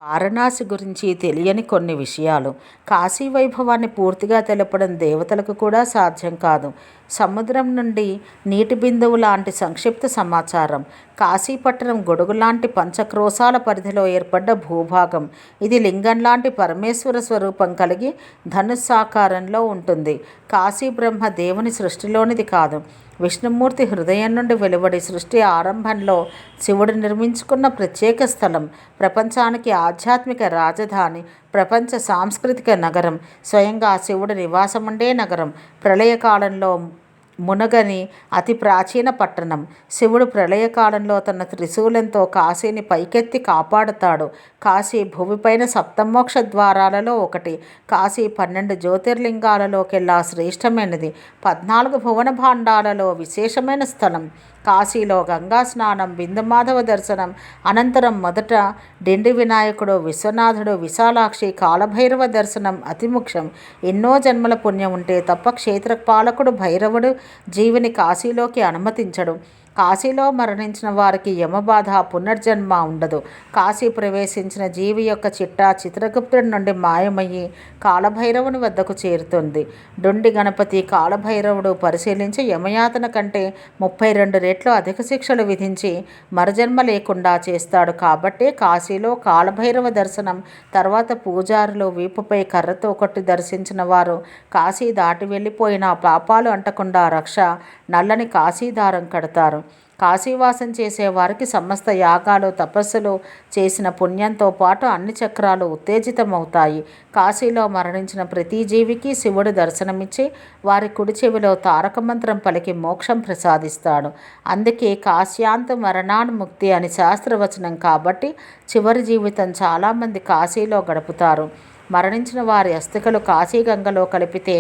వారణాసి గురించి తెలియని కొన్ని విషయాలు. కాశీ వైభవాన్ని పూర్తిగా తెలపడం దేవతలకు కూడా సాధ్యం కాదు. సముద్రం నుండి నీటి బిందువు లాంటి సంక్షిప్త సమాచారం. కాశీపట్టణం గొడుగులాంటి పంచక్రోశాల పరిధిలో ఏర్పడ్డ భూభాగం. ఇది లింగం లాంటి పరమేశ్వర స్వరూపం కలిగి ధనుస్సాకారంలో ఉంటుంది. కాశీ బ్రహ్మ దేవుని సృష్టిలోనిది కాదు. విష్ణుమూర్తి హృదయం నుండి వెలువడి సృష్టి ఆరంభంలో శివుడు నిర్మించుకున్న ప్రత్యేక స్థలం. ప్రపంచానికి ఆధ్యాత్మిక రాజధాని, ప్రపంచ సాంస్కృతిక నగరం, స్వయంగా శివుడు నివాసముండే నగరం, ప్రళయకాలంలో మునగని అతి ప్రాచీన పట్టణం. శివుడు ప్రళయకాలంలో తన త్రిశూలంతో కాశీని పైకెత్తి కాపాడుతాడు. కాశీ భూమిపైన సప్తమోక్ష ద్వారాలలో ఒకటి. కాశీ 12 జ్యోతిర్లింగాలలోకెల్లా శ్రేష్టమైనది. 14 భువన భాండాలలో విశేషమైన స్థలం. కాశీలో గంగా స్నానం, బిందుమాధవ దర్శనం, అనంతరం మొదట డిండి వినాయకుడు, విశ్వనాథుడు, విశాలాక్షి, కాలభైరవ దర్శనం అతి ముఖ్యం. ఎన్నో జన్మల పుణ్యం ఉంటే తప్ప క్షేత్రపాలకుడు భైరవుడు జీవిని కాశీలోకి అనుమతించడు. కాశీలో మరణించిన వారికి యమబాధ, పునర్జన్మ ఉండదు. కాశీ ప్రవేశించిన జీవి యొక్క చిట్టా చిత్రగుప్తుడి నుండి మాయమయ్యి కాలభైరవుని వద్దకు చేరుతుంది. డుండి గణపతి కాలభైరవుడు పరిశీలించి యమయాతన కంటే 32 రెట్లు అధిక శిక్షలు విధించి మరజన్మ లేకుండా చేస్తాడు. కాబట్టే కాశీలో కాలభైరవ దర్శనం తర్వాత పూజారులు వీపుపై కర్రతో కొట్టి దర్శించిన వారు కాశీ దాటి వెళ్ళిపోయినా పాపాలు అంటకుండా రక్ష నల్లని కాశీదారం కడతారు. కాశీవాసం చేసేవారికి సమస్త యాగాలు, తపస్సులు చేసిన పుణ్యంతో పాటు అన్ని చక్రాలు ఉత్తేజితమవుతాయి. కాశీలో మరణించిన ప్రతి జీవికి శివుడు దర్శనమిచ్చి వారి కుడి చెవిలో తారక మంత్రం పలికి మోక్షం ప్రసాదిస్తాడు. అందుకే కాశ్యాంత మరణాన్ముక్తి అని శాస్త్రవచనం. కాబట్టి చివరి జీవితం చాలామంది కాశీలో గడుపుతారు. మరణించిన వారి అస్థికలు కాశీగంగలో కలిపితే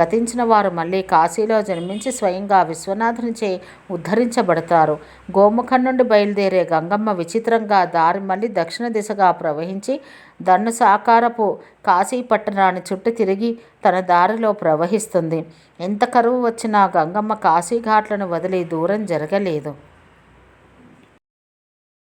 గతించిన వారు మళ్ళీ కాశీలో జన్మించి స్వయంగా విశ్వనాథునిచే ఉద్ధరించబడతారు. గోముఖం నుండి బయలుదేరే గంగమ్మ విచిత్రంగా దారి మళ్ళీ దక్షిణ దిశగా ప్రవహించి ధనుసాకారపు కాశీ పట్టణాన్ని చుట్టూ తిరిగి తన దారిలో ప్రవహిస్తుంది. ఎంత కరువు వచ్చినా గంగమ్మ కాశీఘాట్లను వదిలి దూరం జరగలేదు.